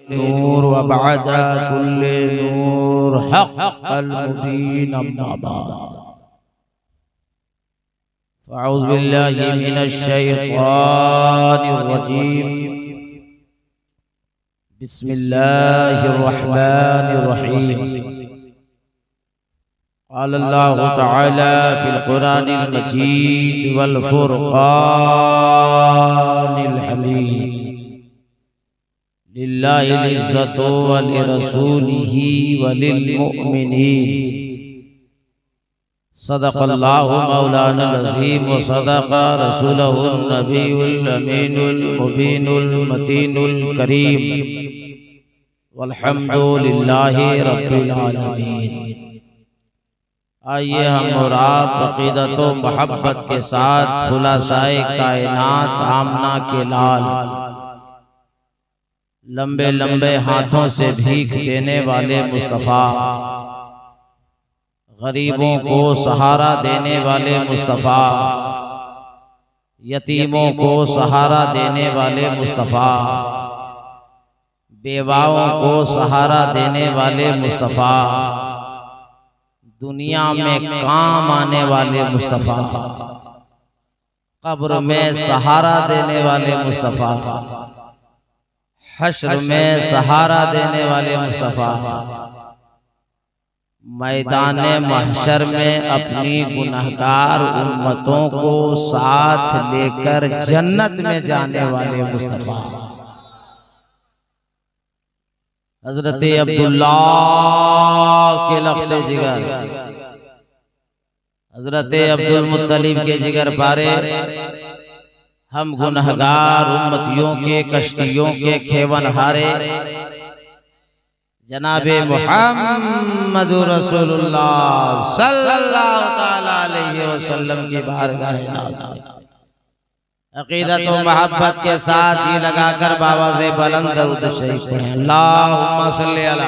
नूर व बअद कुल्ले नूर हक़्क़ल मुबीन अम्मा बाद फ़अऊज़ु बिल्लाहि मिनश शैतानिर रजीम बिस्मिल्लाहिर रहमानिर रहीम क़ालल्लाहु तआला फ़िल क़ुरानिल मजीद वल फ़ुरक़ानिल हमीद लिल्लाहिल इज़्ज़तु व लिरसूलिही व लिलमुअ्मिनीन सदक़ल्लाहु मौलानल अज़ीम व सदक़ रसूलुहुन नबियुल अमीनुल मुबीनुल मतीनुल करीम वल्हम्दुलिल्लाहि रब्बिल आलमीन। आइए हम और आप अक़ीदत व मोहब्बत के साथ खुलासाए कायनात आमना के लाल लंबे लंबे हाथों से भीख देने वाले मुस्तफ़ा, गरीबों को सहारा देने वाले मुस्तफ़ा, यतीमों को सहारा देने वाले मुस्तफ़ा, बेवाओं को सहारा देने वाले मुस्तफ़ा, दुनिया में काम आने वाले मुस्तफ़ा, कब्र में सहारा देने वाले मुस्तफ़ा, हश्र में सहारा देने वाले मुस्तफ़ा, मैदान महशर में अपनी गुनहगार उम्मतों को साथ लेकर जन्नत में जाने वाले मुस्तफ़ा हज़रत अब्दुल्लाह के लख्ते जिगर, हज़रत अब्दुल मुत्तलिब के जिगर पारे, हम गुनहगार उम्मतियों के कश्तियों के खेवन हारे जनाबे मुहम्मदुर रसूलुल्लाह सल्लल्लाहु तआला अलैहि वसल्लम की बारगाह नाज़ अक़ीदत व मोहब्बत के साथ ही लगाकर बाबा से बुलंद दरूद शरीफ पढ़ें। अल्लाहुम्मा सल्लि अला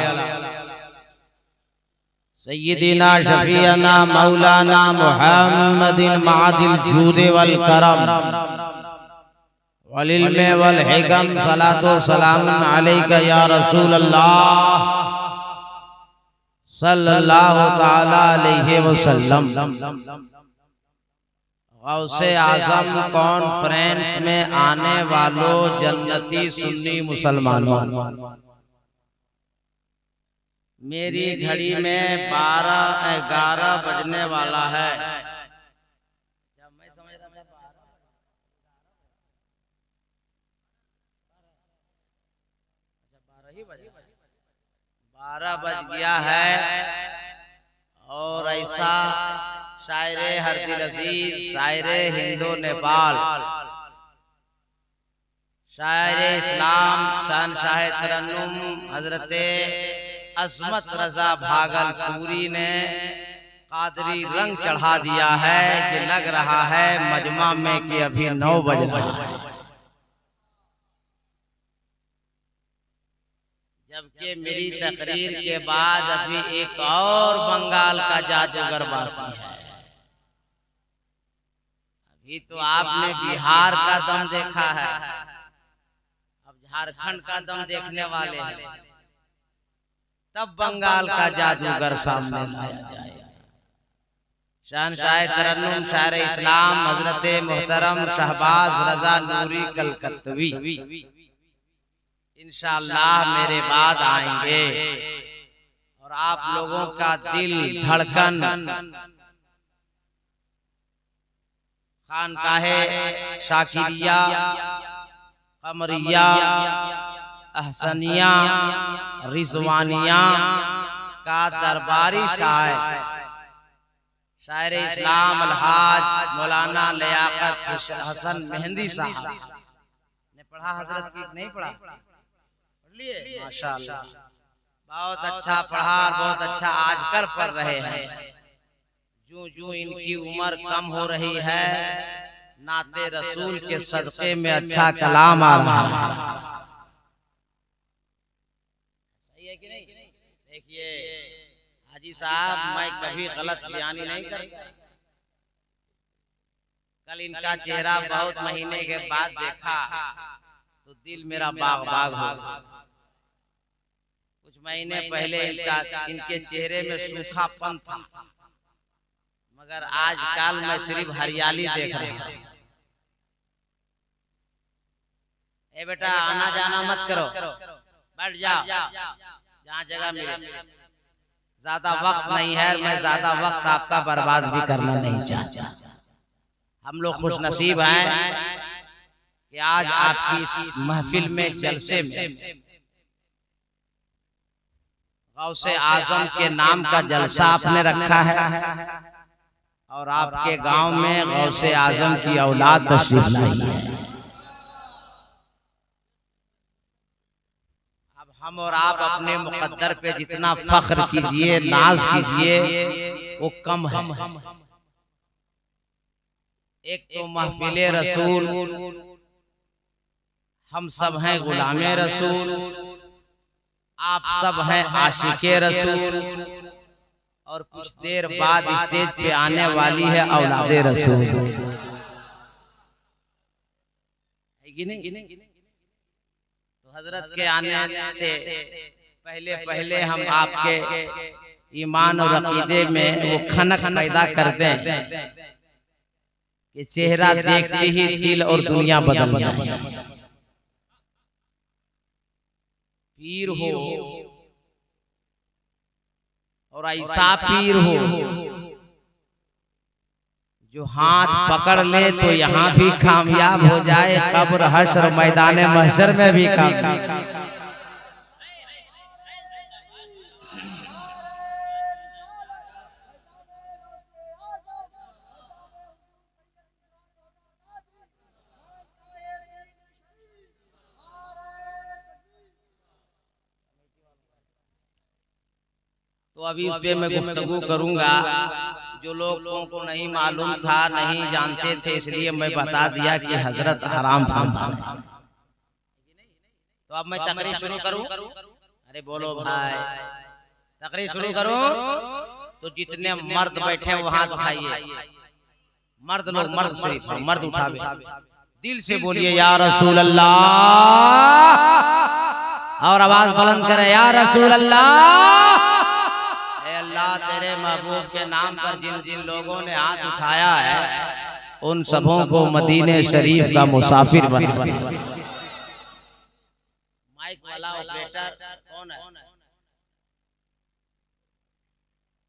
सय्यिदिना शफीअना मौलाना मुहम्मदिन मादिल जूद वल करम वल इल्म वल हिकम सलातो सलामुन अलैका या रसूल अल्लाह सल्लल्लाहु तआला अलैहि वसल्लम। गौसे आज़म कॉन्फ्रेंस में आने वालों जन्नती सुन्नी मुसलमानों, मेरी घड़ी में 12-11 बजने वाला है। मैं समझ रहा 12 बज गया है। और ऐसा शायरे हर दिल अज़ीज़, शायरे हिंदो नेपाल, शायरे इस्लाम, शहंशाह तरन्नुम हजरत अस्मत रजा भागलपुरी ने कादरी रंग चढ़ा दिया है कि लग रहा है मजमा में कि अभी 9 बज रहा है, जबकि मेरी तकरीर के बाद अभी एक और बंगाल का जादूगर बाकी है। अभी तो आपने बिहार का दम देखा है, अब झारखंड का दम देखने वाले हैं, तब बंगाल का जादूगर सामने लाया जाएगा। शहंशाह तरन्नुम शायर इस्लाम हजरत मोहतरम शहबाज रजा नूरी कलकत्तवी इंशाअल्लाह मेरे बाद आएंगे और आप लोगों का दिल धड़कन खानकाहे शाकिरिया, कमरिया, अहसनिया, रिजवानिया का दरबारी शायर शायर इस्लाम अलहाज मौलाना लियाकत हसन मेहंदी साहब ने पढ़ा। हजरत की नहीं पढ़ा? माशाअल्लाह, बहुत अच्छा पढ़ा, बहुत अच्छा आजकल पढ़ रहे हैं। जो जो इनकी उम्र कम हो रही है, नाते रसूल के सदक़े में अच्छा कलाम आ रहा है। सही है कि नहीं? देखिए हाजी साहब, मैं कभी गलत बयानी नहीं करता। कल इनका चेहरा बहुत महीने के बाद देखा तो दिल मेरा बाग बाग हो गया। कुछ महीने पहले इनके चेहरे में सूखापन था, मगर आजकल मैं सिर्फ हरियाली देख रहा हूं। ए बेटा आना जाना मत करो, बैठ जाओ जहाँ जगह मिले। ज्यादा वक्त नहीं है, मैं ज्यादा वक्त आपका बर्बाद भी करना नहीं चाहता। हम लोग खुश नसीब हैं कि आज आपकी इस महफिल में जलसे में गौसे आजम के नाम का जलसा आपने रखा है और आपके गांव में गौसे आजम की औलाद तशरीफ लाई है। अब हम और आप अपने मुकद्दर पे जितना फख्र कीजिए, नाज कीजिए, वो कम है। एक तो महफिले रसूल, हम सब हैं गुलामे रसूल, आप सब हैं आशिके रसूल, और कुछ देर बाद स्टेज पे आने वाली है औलादे रसूल। तो हजरत के आने से पहले पहले हम आपके ईमान और अकीदे में वो खनक पैदा कर दें कि चेहरा देखते ही दिल और दुनिया बदल जाए। पीर हो और ऐसा पीर हो जो हाथ पकड़ ले तो यहाँ भी कामयाब हो जाए, कब्र हश्र मैदान महशर में भी कामयाब। तो अभी उस पे मैं गुफ्तगू करूंगा। जो लोगों को नहीं मालूम था, नहीं जानते थे, इसलिए मैं बता दिया कि हजरत हराम फरमा। तो अब मैं तकरीर शुरू करूं? अरे बोलो भाई, तकरीर शुरू करूं? तो जितने मर्द बैठे हैं वो हाथ उठाइए। मर्द लोग, मर्द सिर्फ मर्द उठावे, दिल से बोलिए या रसूल अल्लाह, और आवाज बुलंद करें या रसूल अल्लाह। तेरे महबूब के नाम पर जिन जिन लोगों ने हाथ उठाया है उन सबों को मदीने शरीफ का मुसाफिर बना। माइक वाला ऑपरेटर कौन है?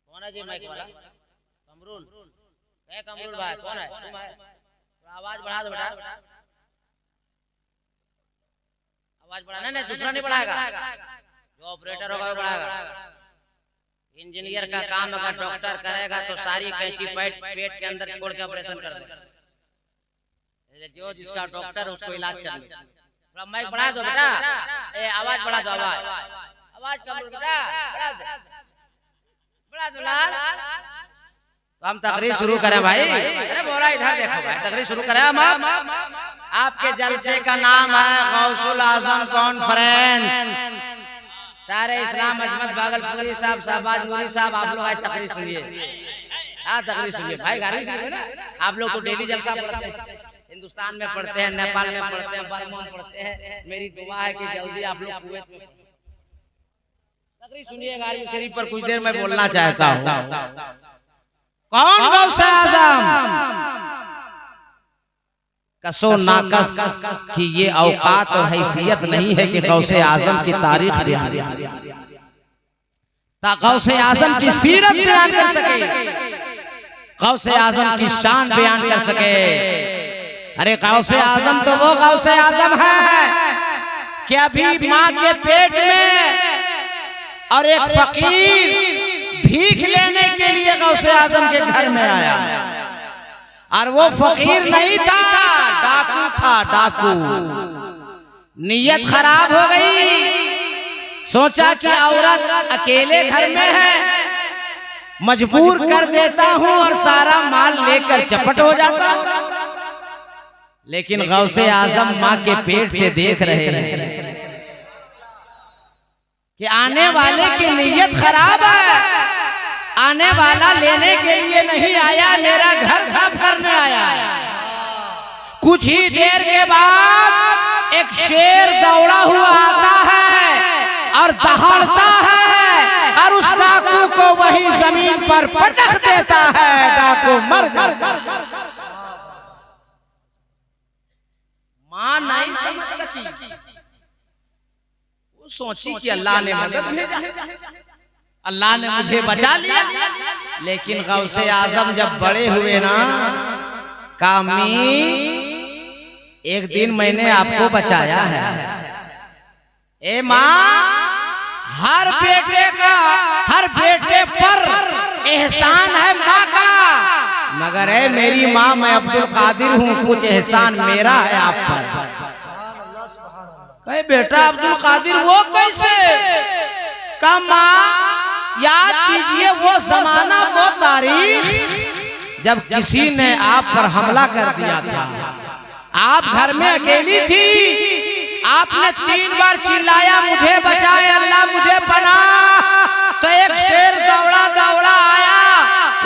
कौन है जी माइक वाला? कमरुल है? कमरुल भाई कौन है? तुम है? आवाज बढ़ा दो बेटा, आवाज बढ़ाना। नहीं दूसरा नहीं बढ़ाएगा, जो ऑपरेटर होगा वो बढ़ाएगा। इंजीनियर का काम अगर डॉक्टर करेगा तो सारी कैंची पेट के अंदर छोड़ के ऑपरेशन कर दे। जो जिसका डॉक्टर उसको इलाज कर ले। थोड़ा माइक बढ़ा दो बेटा, आवाज बढ़ा दो, आवाज कम बेटा, बढ़ा दो लाल। तो हम तकरीर शुरू करें भाई? अरे बोला इधर देखो भाई, तकरीर शुरू करें हम। आपके जलसे का नाम है गौसुल आजम कॉन्फ्रेंस। सारे इस्लाम अजमत भागलपुरी साहब, शहबाज नूरी साहब, आप लोग आज तकरीर सुनिए। हाँ तकरीर सुनिए भाई, गाड़ी सुनिए ना। आप लोग तो डेली जलसा पढ़ते हैं, हिंदुस्तान में पढ़ते हैं, नेपाल में पढ़ते हैं, बर्मा में पढ़ते हैं। मेरी दुआ है कि जल्दी आप लोग कुवैत में तकरीर सुनिए। गाड़ी शरीफ पर कुछ देर मैं बोलना चाहता हूँ। कौन गौसे आजम? कसो नाकस कि ये औकात और हैसियत नहीं है कि गौसे आजम की तारीख बयान गौसे आजम की सीरत बयान कर सके, गौसे आजम की शान बयान कर सके। अरे गौसे आजम तो वो गौसे आजम है कि अभी माँ के पेट में और एक फकीर भीख लेने के लिए गौसे आजम के घर में आया, और वो फकीर नहीं था, डाकू था, डाकू। नीयत खराब हो गई, सोचा कि औरत अकेले घर में है, मजबूर कर देता हूं और सारा माल लेकर चपट हो जाता। लेकिन गौसे आजम माँ के पेट से देख रहे हैं कि आने वाले की नीयत खराब है, आने वाला लेने के लिए नहीं आया, मेरा घर साफ करने आया। कुछ ही देर के बाद एक शेर दौड़ा हुआ आता है और और दहाड़ता है और उस डाकू को वही जमीन पर पटक देता है, डाकू मर जाता है। मां नहीं समझ सकी, वो सोची कि अल्लाह ने मदद भेजा, अल्लाह ने मुझे बचा लिया। लेकिन गौसे आजम जब बड़े हुए ना, कामी एक दिन मैंने आपको बचाया है। ए माँ, हर बेटे का हर बेटे पर एहसान है माँ का, मगर है मेरी माँ, मैं अब्दुल कादिर हूँ, कुछ एहसान मेरा है आप पर। कहे बेटा अब्दुल कादिर वो कैसे? का माँ याद कीजिए वो जमाना, वो तारीख जब किसी ने आप पर हमला कर दिया था। आप घर में अकेली थी, आपने 3 बार चिल्लाया मुझे बचाए अल्लाह, मुझे पनाह। तो एक शेर दौड़ा दौड़ा आया,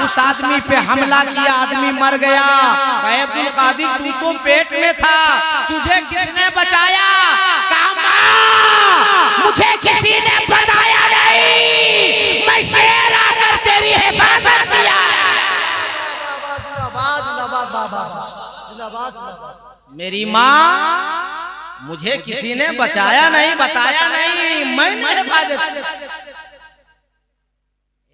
उस आदमी पे हमला किया, आदमी मर गया। अब्दुल कादिर तू तो पेट में था, तुझे किसने बचाया? मुझे किसी ने बताया नहीं, मैं शेर आकर तेरी हिफाजत किया। मेरी माँ, मुझे किसी ने बचाया नहीं, बताया नहीं, मैंने हिफाजत।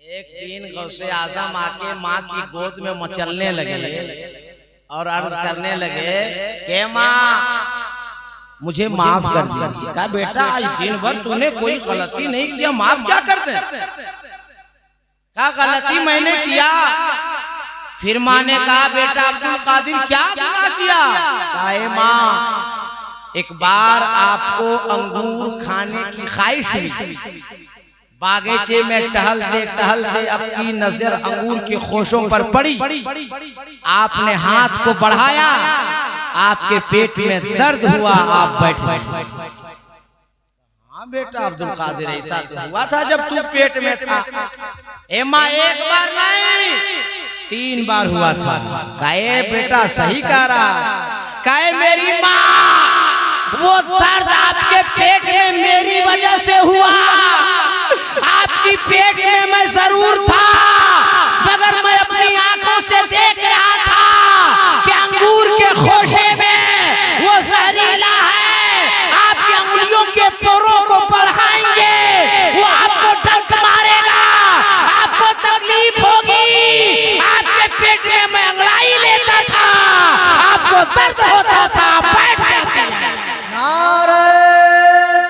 एक दिन गौसे आजम आके माँ की गोद में मचलने लगे और अर्ज करने लगे कि माँ मुझे माफ कर दिया। कहा बेटा आज दिन भर तूने कोई गलती नहीं किया, माफ क्या कर दे? कहा गलती मैंने किया। फिर माँ ने कहा बेटा अब्दुल कादिर क्या गुनाह किया? कहा माँ एक बार आपको अंगूर खाने की ख्वाहिश हुई, बागीचे में टहलते अपनी नजर अंगूर के खोशों पर पड़ी, आपने हाथ को बढ़ाया, आपके पेट में दर्द हुआ, आप बैठे। हाँ बेटा अब्दुल कादिर ऐसा तो हुआ था जब तू पेट में था। ए माँ एक बार नहीं 3 बार हुआ था। कहे बेटा सही कह रहा। कहे मेरी माँ वो दर्द आपके पेट में मेरी वजह से हुआ, आपकी पेट में मैं जरूर था, मगर मैं अपनी आंखों से देख रहा था कि अंगूर के खोशे में वो जहरीला है, आपकी अंगुलियों के पोरों को बढ़ाएंगे, वो आपको डंक मारेगा, आपको तकलीफ होगी। आपके पेट में मैं अंगड़ाई लेता था, आपको दर्द होता था, बैठ जाते हैं। नारे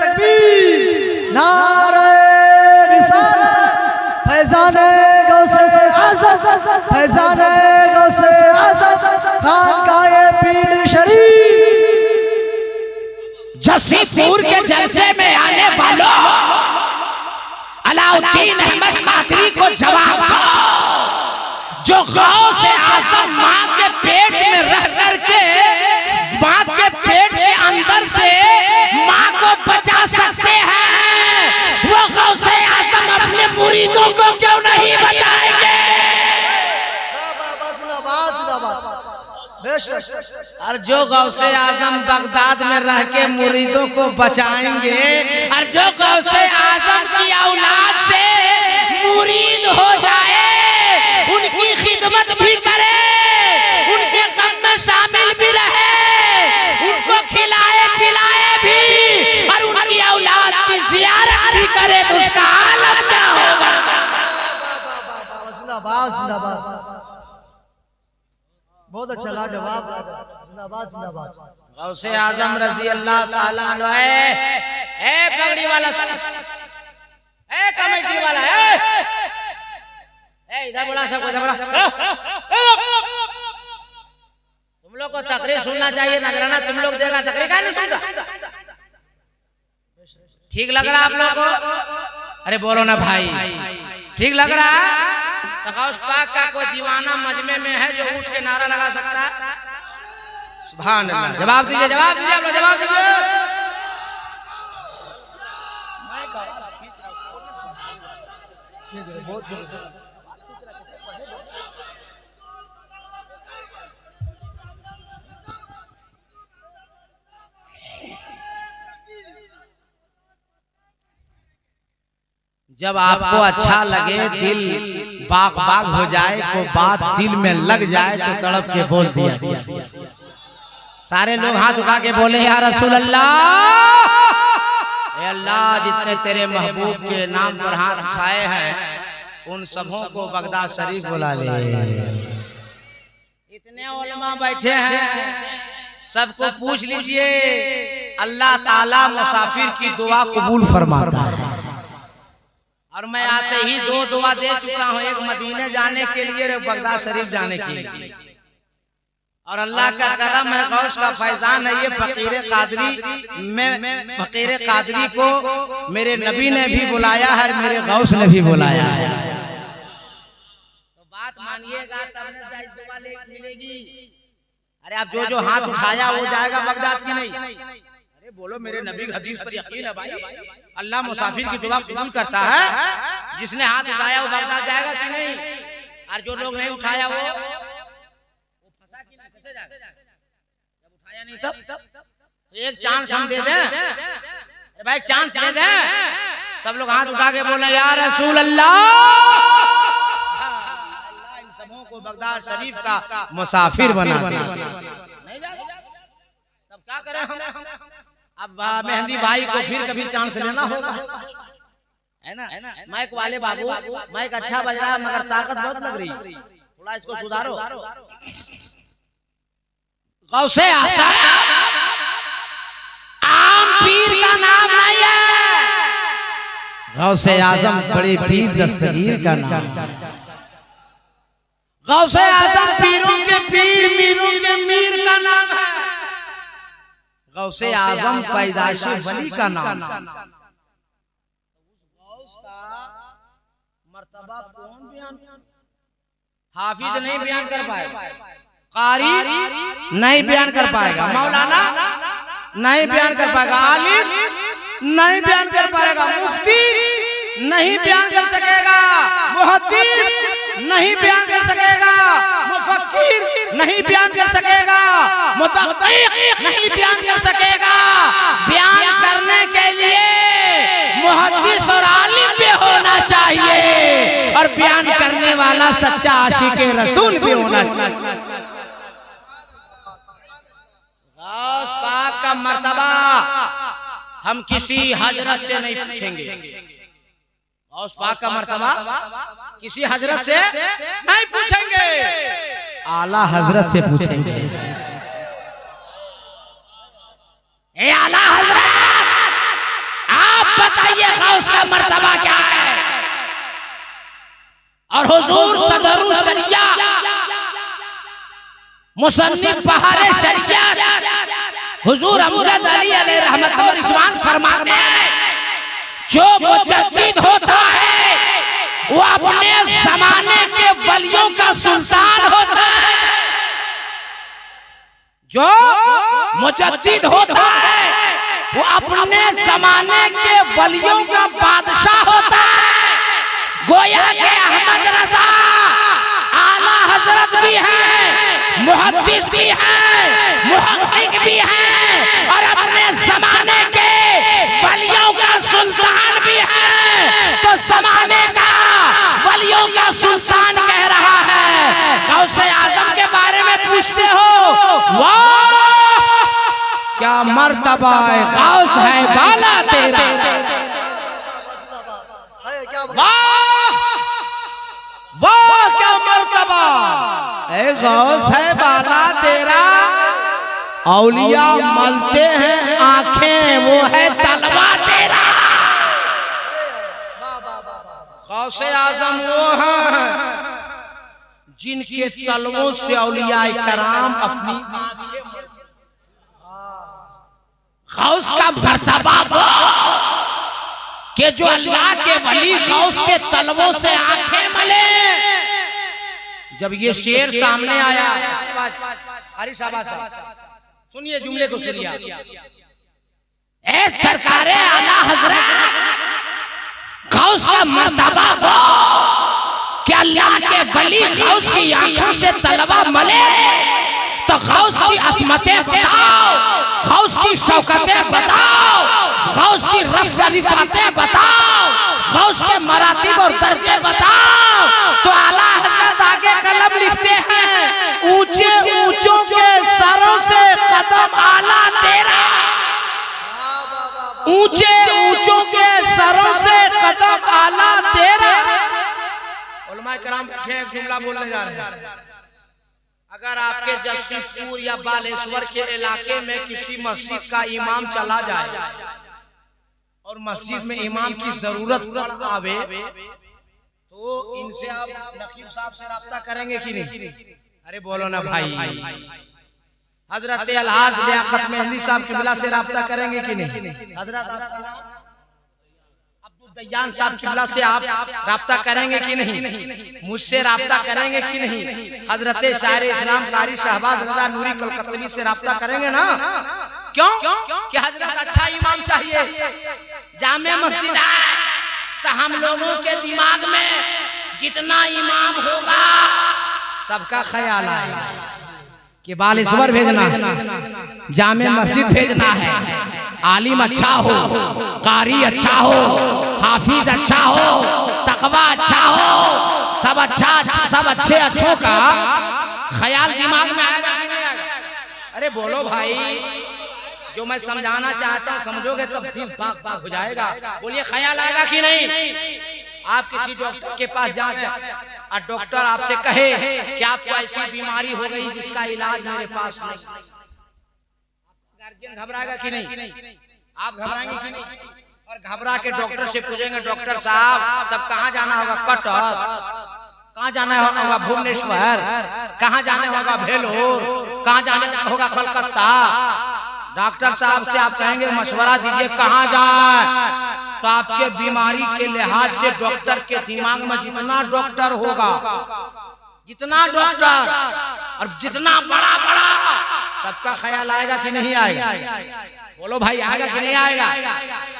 तकबीर, नारे फैज़ाने गौसे आज़म, फैज़ाने गौसे आज़म, खानकाए पीर शरीफ। जसीपुर के जलसे में आने वालों, अलाउद्दीन अहमद कादरी को जवाब दो, जो गौसे आज़म माँ के पेट में रह करके माँ के पेट के अंदर से माँ को बचा सकते हैं, वो गौसे आज़म अपने मुरीदों को क्यों नहीं बचाएंगे? और जो गौसे आजम बगदाद में रह के मुरीदों को बचाएंगे, और जो गौसे आजम की औलाद से मुरीद हो जाए, उनकी खिदमत भी करे, उनके गम में शामिल भी रहे, उनको खिलाए पिलाए भी, और उनकी औलाद की जियारत भी करे, तो उसका आलम क्या होगा? जिंदाबाद जिंदाबाद, बहुत अच्छा लाजवाब, जिंदाबाद जिंदाबाद। गौसे आजम रजी अल्लाह ताला अन्हु, ए पगड़ी वाला, ए कमेटी वाला, ए इधर बोला, सबको इधर बोला। तुम लोग को तकरीर सुनना चाहिए, नजराना तुम लोग देगा, तकरीर का नहीं सुनता? ठीक लग रहा आप लोगों को? अरे बोलो ना भाई, ठीक लग रहा? गौस पाक का कोई दीवाना मजमे में है जो उठ के नारा लगा सकता है? सुभान अल्लाह। जवाब दीजिए, जवाब दीजिए, आप लोग जवाब दीजिए। जब आपको अच्छा लगे, दिल बाग बाग हो जाए, तो बात दिल में लग जाए तो तड़प के बोल दिया कीजिए। सारे लोग हाथ उठा के बोले या रसूल अल्लाह, ए अल्लाह, जितने तेरे महबूब के नाम पर हाथ उठाए हैं उन सबों को बगदाद शरीफ बुला ले। इतने उलमा बैठे हैं, सबको पूछ लीजिए, अल्लाह ताला मुसाफिर की दुआ कबूल फरमाता है। और मैं आते ही दो दुआ दे चुका हूँ, एक मदीने जाने के लिए, एक बगदाद शरीफ जाने के लिए। और अल्लाह का करम है, गौस का फैजान है, ये फकीर कादरी में फकीर कादरी को मेरे नबी ने भी बुलाया है, मेरे गौस ने भी बुलाया है। तो बात मानिएगा तब न दुआ मिलेगी। अरे आप जो जो हाथ उठाया वो जाएगा बगदाद की नहीं। अरे बोलो, मेरे नबी की हदीस पर यकीन है भाई, अल्लाह मुसाफिर की दुआ कबूल करता है। जिसने हाथ उठाया वो बगदाद जाएगा कि नहीं? और जो लोग नहीं उठाया वो फंसा कि नहीं, कैसे जाएगा? जब उठाया नहीं तब तो एक चांस हम दे दें। अरे भाई चांस दे दें। सब लोग हाथ उठा के बोले या रसूल अल्लाह, इन सबों को बगदाद शरीफ का मुसाफिर बना दे। नहीं जाएगा तब क्या करें हम? अब मेहंदी भाई को फिर कभी चांस लेना होगा, है ना? माइक वाले बाबू, माइक अच्छा बज रहा है मगर ताकत बहुत लग रही, थोड़ा इसको सुधारो। गौसे आसा आम पीर का नाम नहीं है, गौसे आजम बड़े पीर दस्तगीर का नाम। गौसे आजम पीरों के पीर, मीरों के मीर का नाम है। गौसे आजम पैदाशी वली का नाम। गौस का मर्तबा कौन बयान? हाफिज नहीं बयान कर पाएगा, कारी नहीं बयान कर पाएगा, मौलाना नहीं बयान कर पाएगा, आलिम नहीं बयान कर पाएगा, मुफ्ती नहीं बयान कर सकेगा, मुहद्दिस नहीं बयान कर सकेगा, मुफक्किर नहीं बयान कर सकेगा, मुतक़्क़िक़ नहीं बयान कर सकेगा। बयान करने के लिए मुहद्दिस और आलिम भी होना चाहिए, और बयान करने वाला सच्चा आशिक़ रसूल भी होना चाहिए। गौस पाक का मर्तबा हम किसी हजरत से नहीं पूछेंगे। गौस पाक का मर्तबा किसी हजरत से नहीं पूछेंगे, आला हजरत से पूछेंगे। ए आला हजरत, आप बताइए गौस का मर्तबा क्या है? और हुजूर सदरुल शरिया मुसन्निफ बहारे शरियत हुजूर अमजद अली अलैहि रहमत व रिज़वान फरमाते हैं, जो मुजद्दिद होता है वो अपने जमाने के वलियों का सुल्तान होता है। जो मुजद्दिद होता है वो अपने जमाने के वलियों का बादशाह होता है। गोया के अहमद रजा आला हजरत भी है, मुहद्दिस भी है, मुहक्किक भी है, और अपने जमाने के वलियों का सुल्तान भी है। तो जमाने का वलियों का सुल्तान कह रहा है, गौसे आजम के बारे में पूछते हो, वाह क्या मर्तबा है, गौस है बाला तेरा, वाह वाह क्या मर्तबा, ए गौस है बाला तेरा। औलिया मलते हैं आंखें, वो है तलवा तेरा। गौसे आजम वो हैं जिनके तलवों से औलियाए कराम अपनी गौस का मर्तबा वो कि जो अल्लाह के वली गौस के तलवों से आंखें मले। जब ये शेर सामने आया, सुनिए जुमले को सुनिए। ए सरकारे आला हजरत, गौस का मर्तबा वो कि अल्लाह के वली गौस की आंखों से तलवा मले, तो गौस की असमतें बताओ, गौस की शौकतें बताओ, गौस की रफ़ातें बताओ, गौस के मरातिब और दर्जे बताओ तो आला हजरत आगे कलम लिखते हैं, ऊंचे ऊंचों के सरों से कदम आला तेरा, ऊंचे ऊंचों के सरों से कदम आला तेरा। उलमाए कराम बैठे एक जुमला बोलने जा रहे हैं। अगर आपके जसीपुर या बालेश्वर के इलाके में किसी मस्जिद का इमाम चला जाए और मस्जिद में इमाम की जरूरत आवे तो इनसे आप नकीब साहब से राब्ता करेंगे कि नहीं? अरे बोलो ना भाई। हजरत अलहाज लियाकत मेहंदी साहब किबला से राब्ता करेंगे कि नहीं? हजरत दयान साहब किबला से आप राब्ता करेंगे कि नहीं? मुझसे राब्ता करेंगे कि नहीं? हजरत शायर इस्लाम कारी शहबाज रजा नूरी कलकत्तवी से राब्ता करेंगे ना? क्यों? कि हजरत अच्छा इमाम चाहिए, जामे मस्जिद है तो हम लोगों के दिमाग में जितना इमाम होगा सबका ख्याल आएगा कि बालेश्वर भेजना है, जामे मस्जिद भेजना है, आलिम अच्छा हो, कारी अच्छा हो, हाफिज अच्छा हो, तकवा अच्छा हो, सब अच्छे अच्छों का ख्याल दिमाग में आएगा कि नहीं आएगा? अरे बोलो भाई, जो मैं समझाना चाहता हूँ समझोगे तब दिल बाग बाग हो जाएगा। बोलिए ख्याल आएगा कि नहीं? आप किसी डॉक्टर के पास जाए और डॉक्टर आपसे कहे कि आपको ऐसी बीमारी हो गई जिसका इलाज मेरे पास नहीं, गार्जियन घबराएगा कि नहीं? आप घबराएंगे कि नहीं? और घबरा के डॉक्टर से पूछेंगे, डॉक्टर साहब तब कहाँ जाना होगा? कटक। कहाँ जाना होगा? भुवनेश्वर। कहाँ जाना होगा? भेलोर। कहाँ जाना होगा? कलकत्ता। डॉक्टर साहब से आप कहेंगे मशवरा दीजिए कहाँ जाए, तो आपके बीमारी के लिहाज से डॉक्टर के दिमाग में जितना डॉक्टर होगा, जितना डॉक्टर और जितना बड़ा बड़ा, सबका ख्याल आएगा कि नहीं आएगा? बोलो भाई, आएगा कि नहीं आएगा?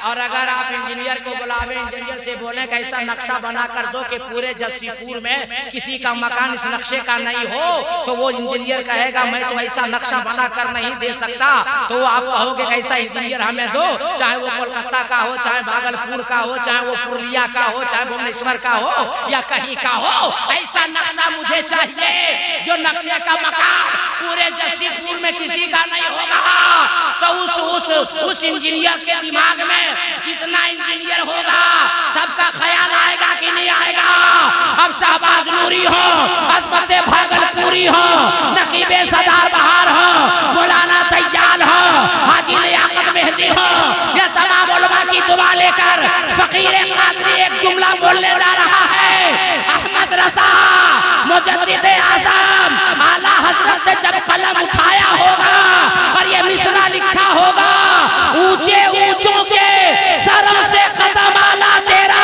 और अगर आप इंजीनियर को बुलावे, इंजीनियर से बोले कि ऐसा नक्शा बना कर दो कि पूरे जसीपुर में किसी का मकान इस नक्शे का नहीं हो, तो वो इंजीनियर कहेगा मैं तो ऐसा नक्शा बना कर नहीं दे सकता। तो आप कहोगे कि ऐसा इंजीनियर हमें दो, चाहे वो कोलकाता का हो, चाहे भागलपुर का हो, चाहे वो पुरुलिया का हो, चाहे भुवनेश्वर का हो या कहीं का हो, ऐसा नक्शा मुझे चाहिए जो नक्शे का मकान पूरे जसीपुर में किसी का नहीं होगा। तो उस इंजीनियर के दिमाग में जितना इंजीनियर होगा सबका ख्याल आएगा कि नहीं आएगा? अब शहबाज नूरी हो, अजमत भागलपुरी हो, नकीबे सदार बहार हो, मौलाना तैयाल हो, हाजी लियाकत मेहंदी हो, यह तमाम उलमा की दुआ लेकर फकीर कादरी एक जुमला बोलने जा रहा है। अहमद रसा मुजद्दिद आज़म आला हजरत ने जब कलम उठाया होगा और ये मिसरा लिखा होगा, ऊंचे ऊंचों के सरों से कदम आला तेरा,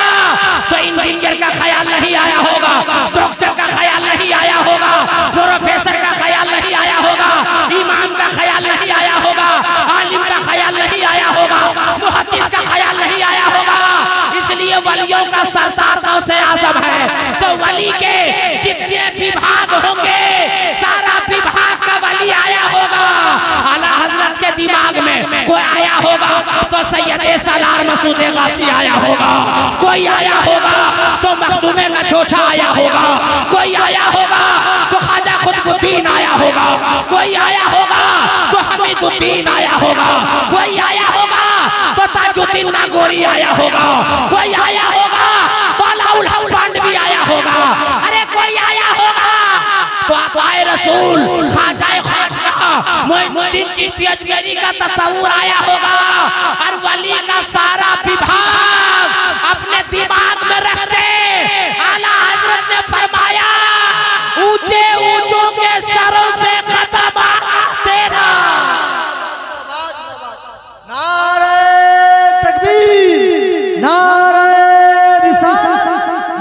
तो इंजीनियर का ख्याल नहीं आया होगा, डॉक्टर का ख्याल नहीं आया होगा, प्रोफेसर का ख्याल नहीं आया होगा, इमाम का ख्याल नहीं आया होगा, आलिम का ख्याल नहीं आया होगा, मुहद्दिस का ख्याल नहीं आया होगा। इसलिए वलियों का सरदार गौसे आज़म है, तो वली के जितने विभाग होंगे सारा विभाग का वली आया होगा। आला हजरत के दिमाग में कोई आया होगा तो सैयद सलार मसूद गासी आया होगा, कोई आया होगा तो मखदूमे का चोचा आया होगा, कोई आया होगा तो ख्वाजा खुतबुद्दीन आया होगा, कोई आया होगा तो हमीदुद्दीन आया होगा, कोई आया होगा तो ताजुद्दीन नागौरी आया होगा, कोई आया होगा तो अलाउल हक पांडवी आया होगा, अरे कोई आया होगा तो आक़ाए रसूल ख्वाजा ख्वाजा मोइनुद्दीन चिश्ती अजमेरी का तस्वुर आया होगा। और वली का सारा विभाग अपने दिमाग में रखते आला हजरत ने फरमाया, ऊंचे ऊंचों के सरों से कदम तेरा। नारे तकबीर, नारे रिसालत,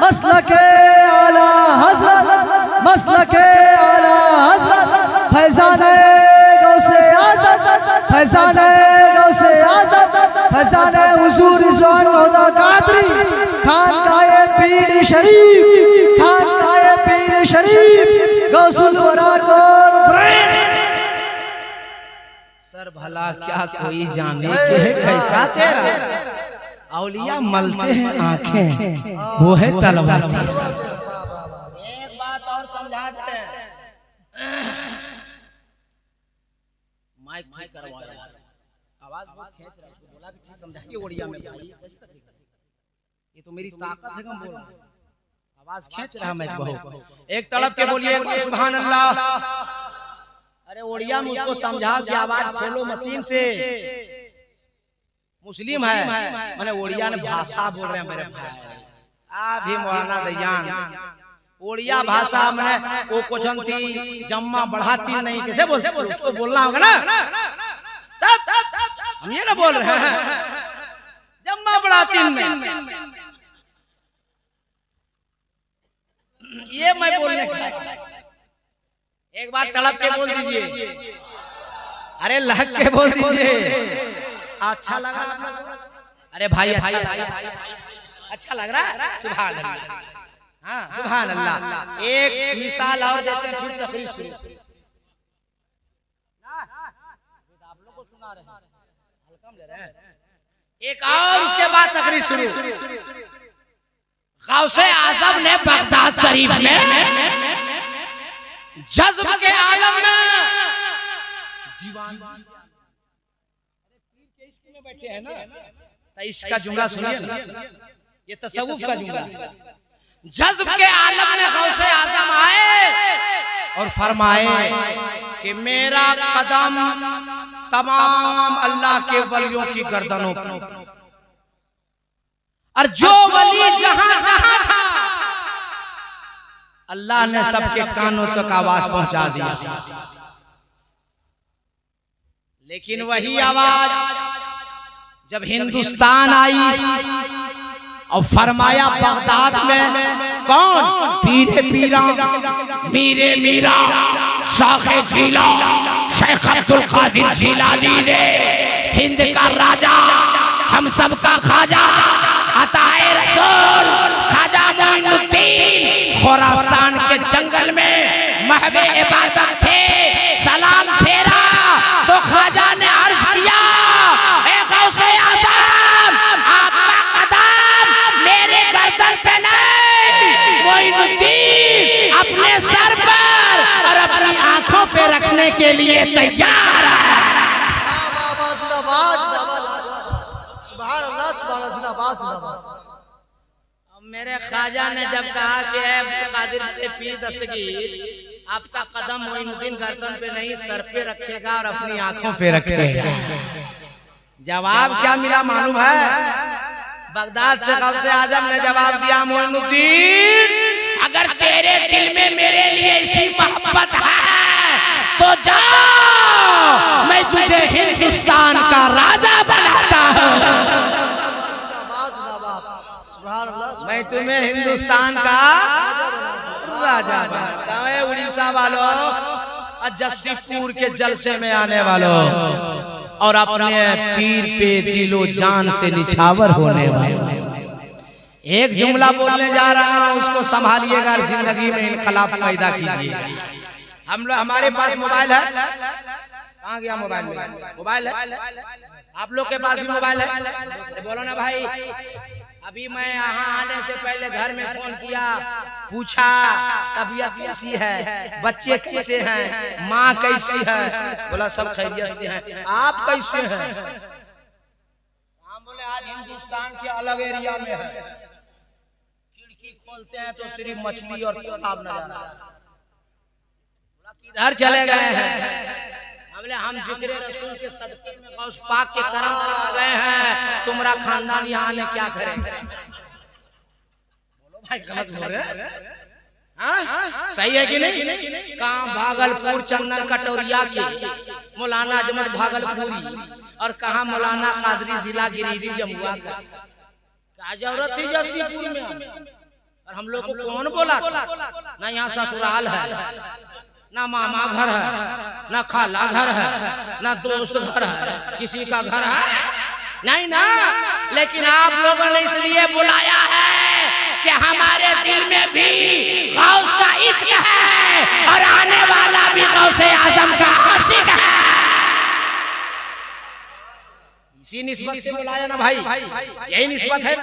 मसलके आला हजरत, मसलके आला हजरत, फैज़ाने गौसे आज़म, फैज़ाने गौसे आज़म, फैज़ाने हुज़ूर रिज़वान हुदा कादरी, खानकाए पीर शरीफ, खानकाए पीर शरीफ, गौसुल वरा सर भला क्या कोई जाने के कैसा तेरा। औलिया मलते हैं आंखें, वो है तलवार। एक बात और समझाते हैं, माइक ठीक करवाया, आवाज बहुत खींच रहा है, उसको बोला भी ठीक समझाइए उड़िया में भाई, ये तो मेरी ताकत है, कम बोल रहा हूं, आवाज खींच रहा है माइक बहुत। एक तड़प के बोलिए सुभान अल्लाह। अरे उड़िया में उसको समझाओ कि आवाज खोलो मशीन से, मुस्लिम है, मैंने उड़िया ने भाषा बोल रहे हैं मेरे भाई। अभी मौलाना दयान उड़िया भाषा में वो क्वेश्चन थी जम्मा बढ़ाती नहीं, कैसे बोलते, उसको बोलना होगा ना, तब हम ये ना बोल रहे हैं जम्मा बढ़ाती नहीं, ये मैं बोलने का। एक बार तड़प के बोल दीजिए, अरे लहक के बोल दीजिए, अच्छा लग रहा है? अरे भाई अच्छा लग रहा है, सुभान अल्लाह, हाँ सुभान अल्लाह। एक मिसाल और देते हैं, फिर तकरीर शुरू। आप लोग को सुना रहे हैं, हल्का में ले रहे हैं, एक और उसके बाद तकरीर शुरू। गौसे आजम ने बगदाद शरीफ में जज्ब के आलम में दीवान में बैठे हैं ना, तो इसका जुमला सुनिए ना, ये तसव्वुफ का जुमला। जज्ब के आलम में गौसे आजम आए और फरमाए कि मेरा कदम तमाम अल्लाह के वलियों की गर्दनों पर, और जो वली जहां जहां था अल्लाह ने सबके कानों तक आवाज पहुंचा दिया। लेकिन वही आवाज जब हिंदुस्तान आई और फरमाया बगदाद में कौन, पीरे पीरा मीरे मीरा शाखे झीला शेख अब्दुल कादिर जिलानी ने हिंद का राजा हम सबका खाजा अताए रसूल खाजा मोइनुद्दीन खुरासान के जंगल में महवे इबादत थे, सलाम फेरा तो खाजा ने अर्ज किया, ए गौसे आज़म आपका कदम मेरे गर्दन पे नहीं, मोइनुद्दीन अपने सर पर और अपनी आंखों पे रखने के लिए तैयार है। मेरे ख्वाजा ने जब कहा कि कादिर पीर दस्तगीर आपका कदम मोइनुद्दीन गर्दन पे नहीं सर पे रखेगा और अपनी आंखों पे रखेगा, जवाब क्या मिला मालूम है? बगदाद से गौसे आजम ने जवाब दिया, मोइनुद्दीन अगर तेरे दिल में मेरे लिए इसी मोहब्बत है तो जा, मैं तुझे हिंदुस्तान का राजा बनाता हूँ, मैं तुम्हें हिंदुस्तान का राजा बनाता हूँ। उड़ीसा वालों, जस्सीपुर के जलसे में आने वालों और अपने पीर पे दिलो जान से निछावर होने वालों, एक जुमला बोलने जा रहा हूँ, उसको संभालिएगा, जिंदगी में इनकलाब पैदा कीजिए। हम लोग, हमारे पास मोबाइल है, कहाँ गया मोबाइल? मोबाइल है, आप लोग के पास भी मोबाइल है, बोलो ना भाई। अभी मैं यहाँ आने से पहले घर में फोन किया, पूछा तबीयत कैसी है, बच्चे कैसे हैं, माँ कैसी है, बोला सब खैरियत से हैं, आप कैसे हैं? हम बोले आज हिंदुस्तान के अलग एरिया में है, खिड़की खोलते हैं तो सिर्फ मछली और तालाब नजर आ रहा है, किधर चले गए हैं? हम जिक्र रसूल के सदके में गौस पाक के करम से आ गए हैं, तुम्हारा खानदान यहाँ ने क्या करे? बोलो भाई, गलत बोल रहे हैं? सही है कि नहीं? कहाँ भागलपुर चंदन कटोरिया के मौलाना अजमत भागलपुरी और कहाँ मौलाना कादरी जिला गिरिडीह जमुआ का, क्या जरूरत थी जस्सीपुर में? और हम लोग को कौन बोला? ना यहाँ ससुराल है, ना मामा घर है, ना खाला घर है, ना दोस्त घर है, किसी का घर है नहीं ना। लेकिन आप लोगों ने इसलिए बुलाया है कि हमारे दिल में भी गौस का इश्क है और आने वाला भी गौसे आजम का आशिक है। इसी निस्बत से बुलाया ना भाई, यही निस्बत है।